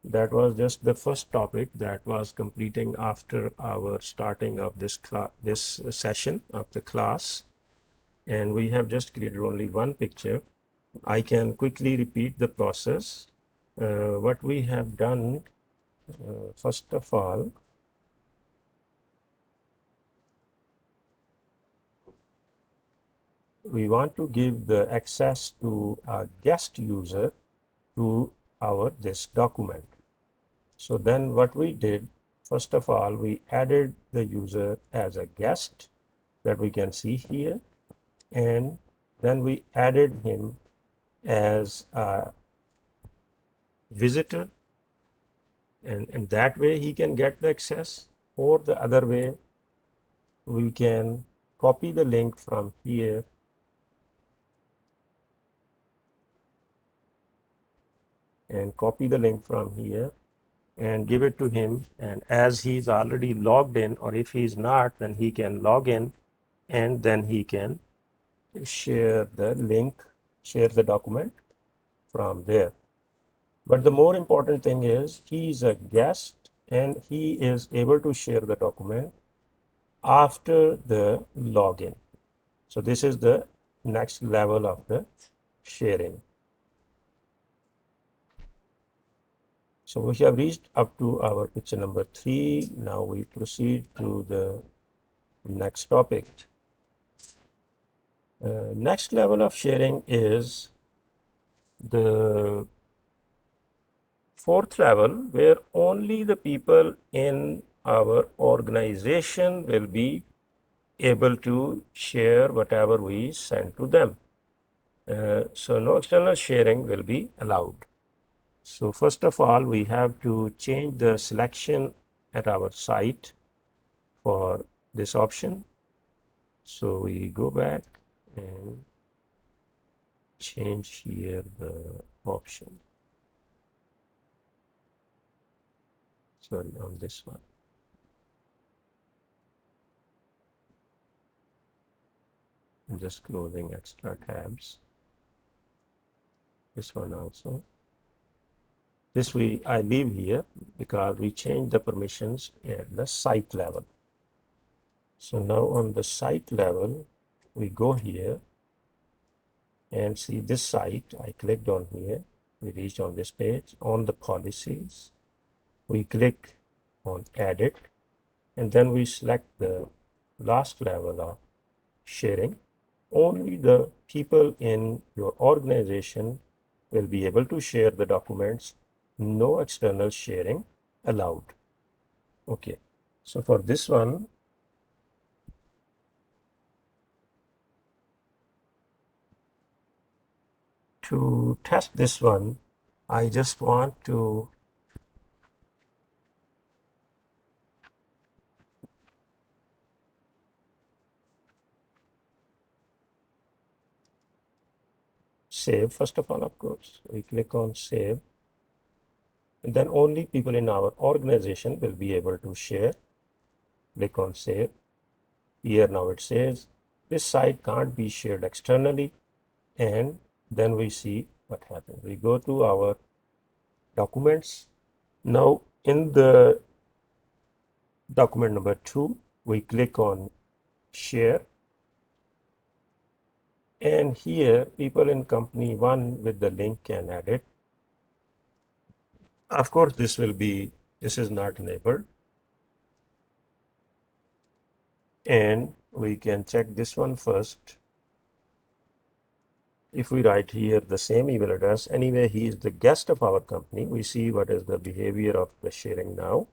that was just the first topic that was completing after our starting of this session of the class. And we have just created only one picture. I can quickly repeat the process. What we have done, first of all, we want to give the access to a guest user to our this document. So then what we did, first of all, we added the user as a guest that we can see here, and then we added him as a visitor, and that way he can get the access, or the other way we can copy the link from here and give it to him, and as he's already logged in, or if he's not, then he can log in, and then he can share the link, share the document from there. But the more important thing is he is a guest and he is able to share the document after the login. So this is the next level of the sharing. So we have reached up to our picture number 3. Now we proceed to the next topic. Next level of sharing is the fourth level, where only the people in our organization will be able to share whatever we send to them. So no external sharing will be allowed. So first of all, we have to change the selection at our site for this option. So we go back and change here the option. Sorry, on this one. I'm just closing extra tabs. This one also. This I leave here because we changed the permissions at the site level. So now on the site level, we go here and see this site. I clicked on here. We reached on this page. On the policies, we click on edit, and then we select the last level of sharing. Only the people in your organization will be able to share the documents. No external sharing allowed. Okay, so for this one, to test this one, I just want to save. First of all, of course, we click on save, and then only people in our organization will be able to share. Click on save. Here now it says this site can't be shared externally, and then we see what happens. We go to our documents. Now in the document number 2, we click on share, and here people in company 1 with the link can add it. Of course, this is not enabled, and we can check this one first. If we write here the same email address, anyway, he is the guest of our company. We see what is the behavior of the sharing now.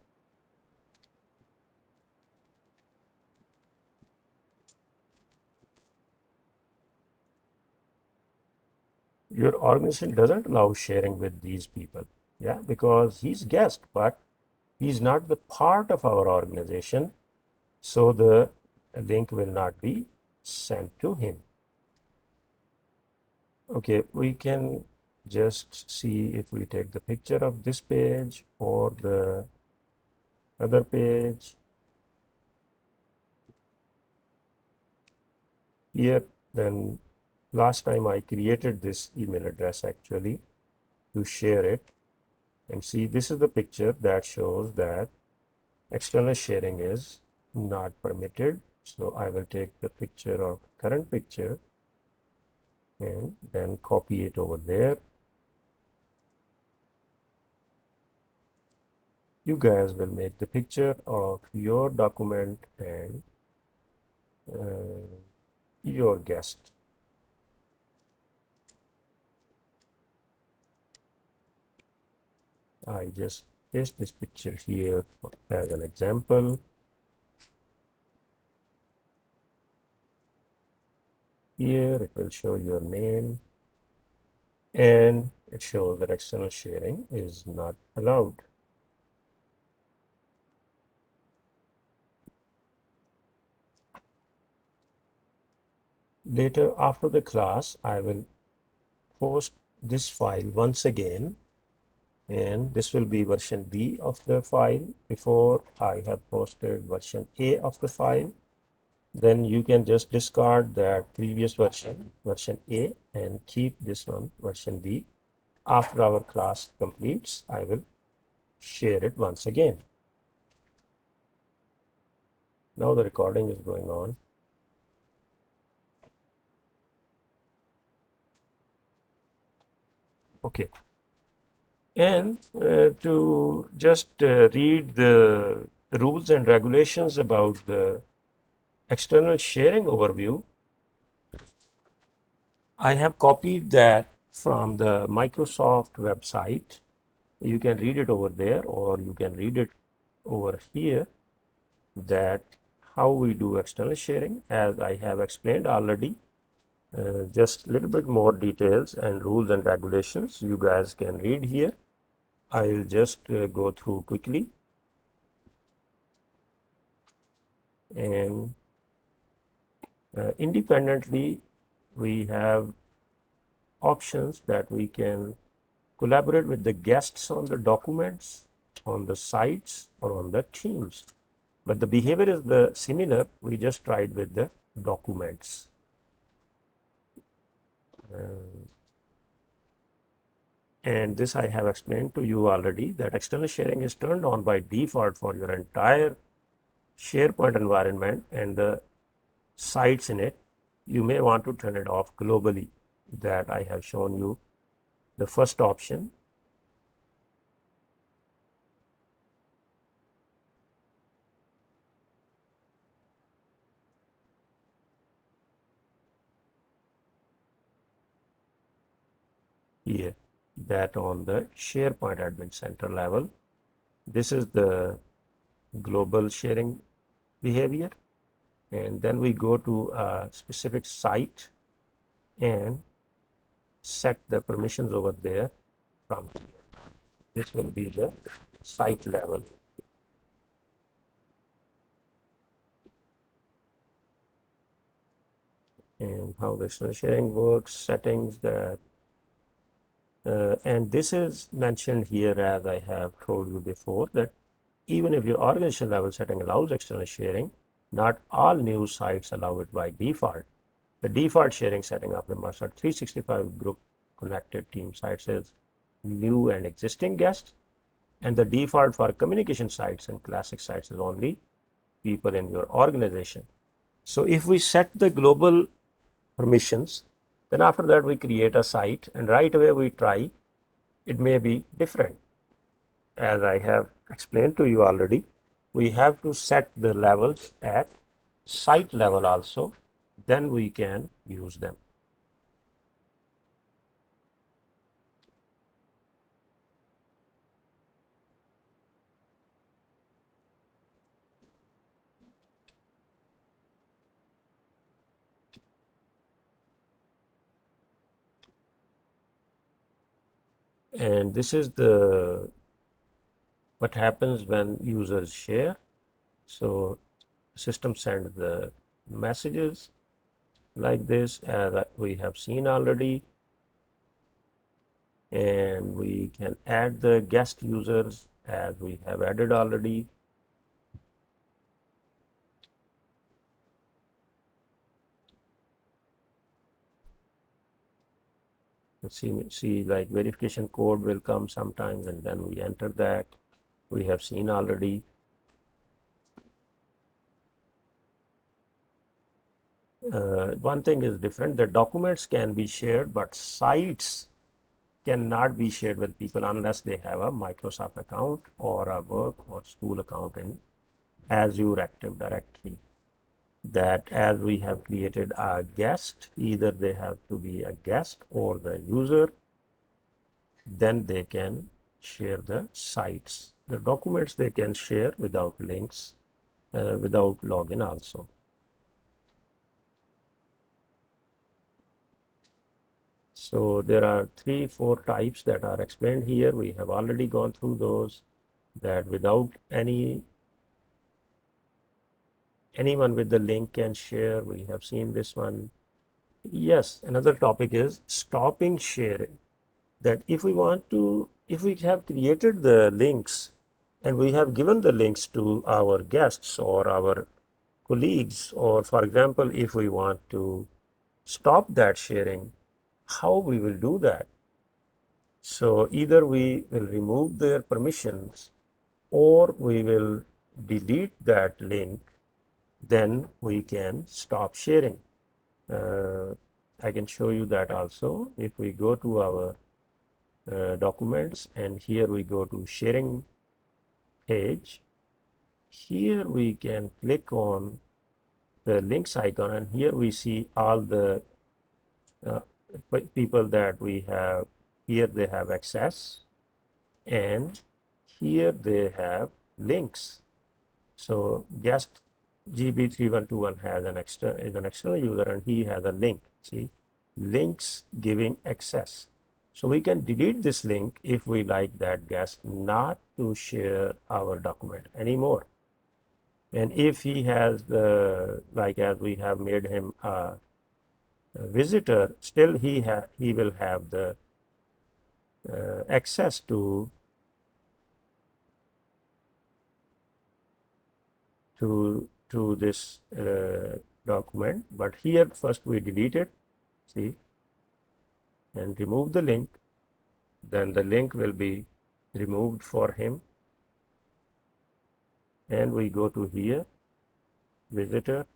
Your organization doesn't allow sharing with these people, yeah, because he's guest, but he's not the part of our organization, so the link will not be sent to him. Okay, we can just see if we take the picture of this page or the other page. Here, then last time I created this email address actually to share it. And see, this is the picture that shows that external sharing is not permitted. So I will take the picture of current picture and then copy it over there. You guys will make the picture of your document and your guest. I just paste this picture here as an example. Here it will show your name and it shows that external sharing is not allowed. Later after the class, I will post this file once again, and this will be version B of the file. Before I have posted version A of the file, then you can just discard that previous version, version A, and keep this one, version B. After our class completes, I will share it once again. Now the recording is going on. Okay. And to just read the rules and regulations about the external sharing overview, I have copied that from the Microsoft website. You can read it over there, or you can read it over here, that how we do external sharing, as I have explained already. Just a little bit more details and rules and regulations you guys can read here. I'll just go through quickly. And independently, we have options that we can collaborate with the guests on the documents, on the sites, or on the teams. But the behavior is the similar. We just tried with the documents. And this I have explained to you already, that external sharing is turned on by default for your entire SharePoint environment and the sites in it. You may want to turn it off globally, that I have shown you the first option. Here, that on the SharePoint Admin Center level, this is the global sharing behavior. And then we go to a specific site and set the permissions over there from here. This will be the site level. And how the sharing works, settings, that and this is mentioned here, as I have told you before, that even if your organization level setting allows external sharing, not all new sites allow it by default. The default sharing setting of the Microsoft 365 group connected team sites is new and existing guests, and the default for communication sites and classic sites is only people in your organization. So if we set the global permissions, then after that we create a site and right away we try, it may be different. As I have explained to you already, we have to set the levels at site level also, then we can use them. And this is the what happens when users share. So system sends the messages like this, as we have seen already, and we can add the guest users as we have added already. See like verification code will come sometimes and then we enter that. We have seen already. One thing is different. The documents can be shared, but sites cannot be shared with people unless they have a Microsoft account or a work or school account in Azure Active Directory. That as we have created a guest, either they have to be a guest or the user, then they can share the sites. The documents they can share without links, without login also. So there are 3-4 types that are explained here. We have already gone through those, that without anyone with the link can share. We have seen this one. Yes, another topic is stopping sharing. That if we have created the links and we have given the links to our guests or our colleagues, or for example, if we want to stop that sharing, how we will do that? So either we will remove their permissions or we will delete that link, then we can stop sharing. I can show you that also. If we go to our documents and here we go to sharing page, here we can click on the links icon and here we see all the uh, people that we have. Here they have access and here they have links. So guest GB3121 has is an external user and he has a link. See, links giving access. So we can delete this link if we like that guest not to share our document anymore. And if he has the, like as we have made him a visitor, still he will have the access to this document. But here first we delete it, see, and remove the link. Then the link will be removed for him. And we go to here, visitor,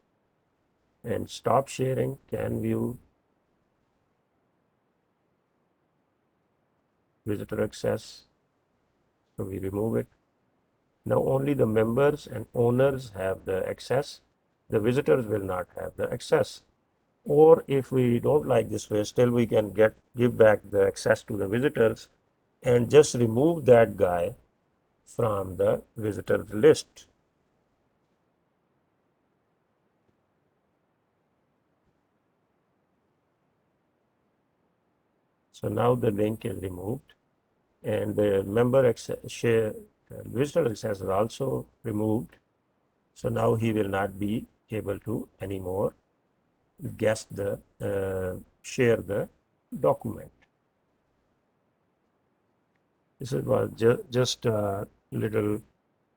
and stop sharing, can view, visitor access. So we remove it. Now only the members and owners have the access. The visitors will not have the access. Or if we don't like this way, still we can give back the access to the visitors and just remove that guy from the visitors list. So now the link is removed and the member visitor access is also removed. So now he will not be able to anymore share the document. This was just a little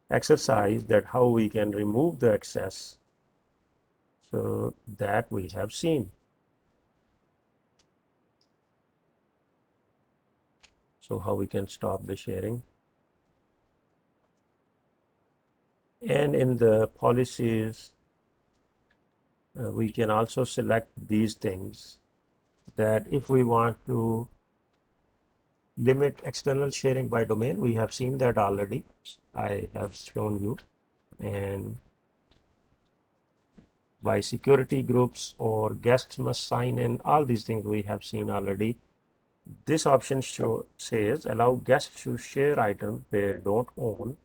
exercise that how we can remove the access. So that we have seen. So how we can stop the sharing. And in the policies, we can also select these things, that if we want to limit external sharing by domain, we have seen that already. I have shown you. And by security groups or guests must sign in, all these things we have seen already. This option says allow guests to share items they don't own.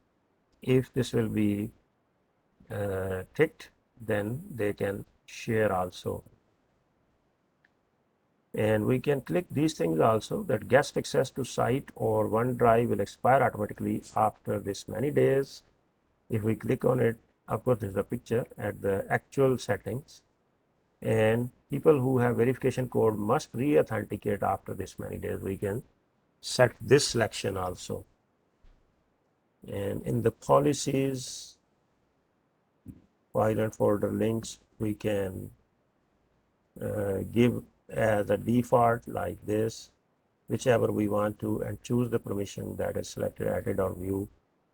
If this will be ticked, then they can share also. And we can click these things also, that guest access to site or OneDrive will expire automatically after this many days. If we click on it, of course, there's a picture at the actual settings. And people who have verification code must re-authenticate after this many days. We can set this selection also. And in the policies, file and folder links, we can give as a default like this. whichever we want to, and choose the permission that is selected, edit or view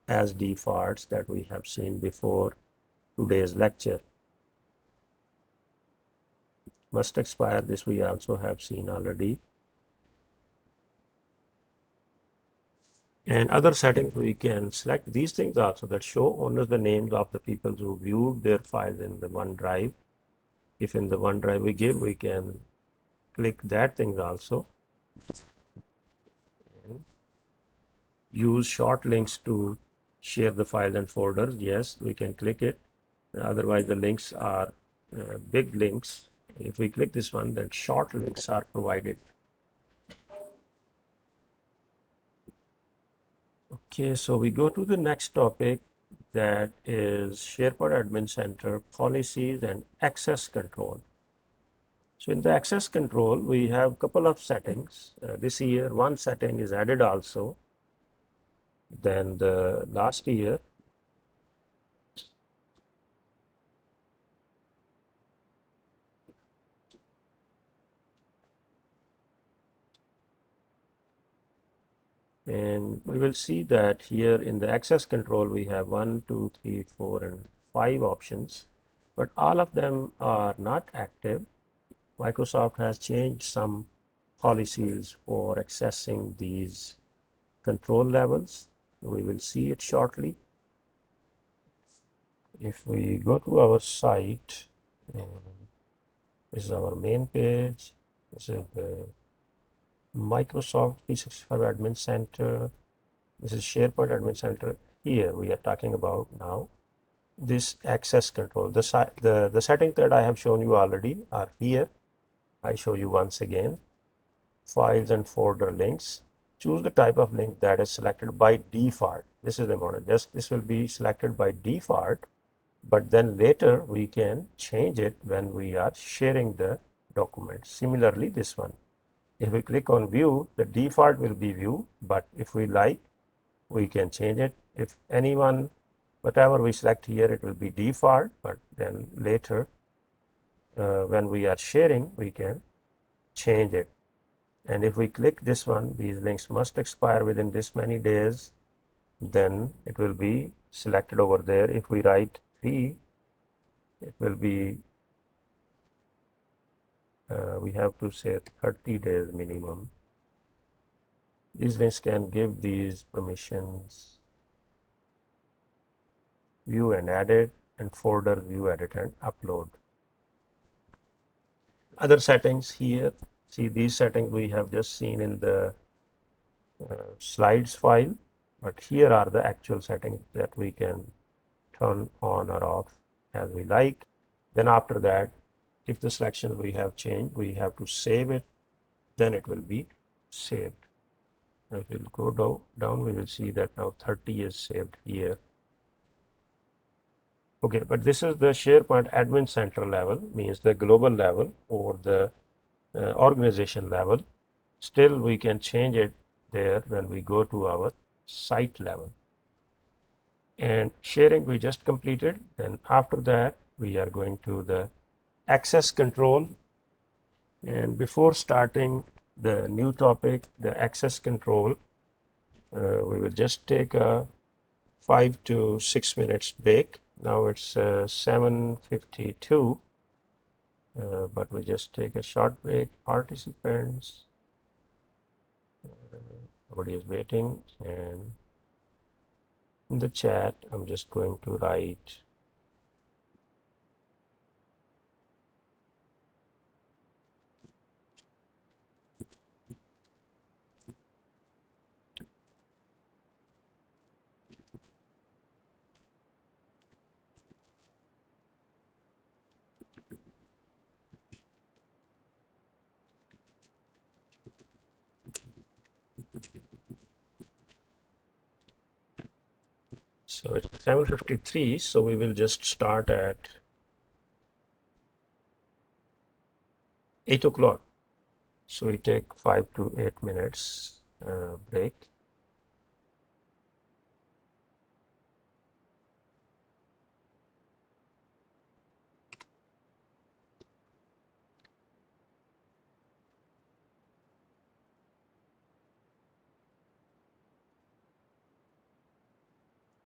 as defaults that we have seen before today's lecture. Must expire, this we also have seen already. And other settings, we can select these things also that show owners the names of the people who viewed their files in the OneDrive. If in the OneDrive we give, we can click that thing also. And use short links to share the files and folders. Yes, we can click it. Otherwise, the links are big links. If we click this one, then short links are provided. Okay, so we go to the next topic, that is SharePoint Admin Center policies and access control. So in the access control, we have a couple of settings. This year, one setting is added also. Then the last year, and we will see that here in the access control, we have 1, 2, 3, 4, and 5 options, but all of them are not active. Microsoft has changed some policies for accessing these control levels. We will see it shortly. If we go to our site, this is our main page. This is the Microsoft 365 Admin Center. This is SharePoint Admin Center. Here we are talking about now this access control. The settings that I have shown you already are here. I show you once again. Files and folder links. Choose the type of link that is selected by default. This is important. This will be selected by default, but then later we can change it when we are sharing the document. Similarly, this one. If we click on view, the default will be view, but if we like, we can change it. If anyone, whatever we select here, it will be default, but then later when we are sharing, we can change it. And if we click this one, these links must expire within this many days, then it will be selected over there. If we write 3, it will be, we have to say 30 days minimum. These links can give these permissions: view and edit, and folder view, edit, and upload. Other settings here, see these settings we have just seen in the slides file, but here are the actual settings that we can turn on or off as we like. Then after that, if the selection we have changed, we have to save it, then it will be saved. If we'll go down, we will see that now 30 is saved here. Okay, but this is the SharePoint Admin Center level, means the global level or the organization level. Still, we can change it there when we go to our site level. And sharing we just completed. Then after that, we are going to the access control. And before starting the new topic, the access control, we will just take a 5 to 6 minutes break. Now it's 7:52, but we just take a short break. Participants, nobody is waiting, and in the chat, I'm just going to write so it's 7:53, so we will just start at 8 o'clock. So we take 5 to 8 minutes break.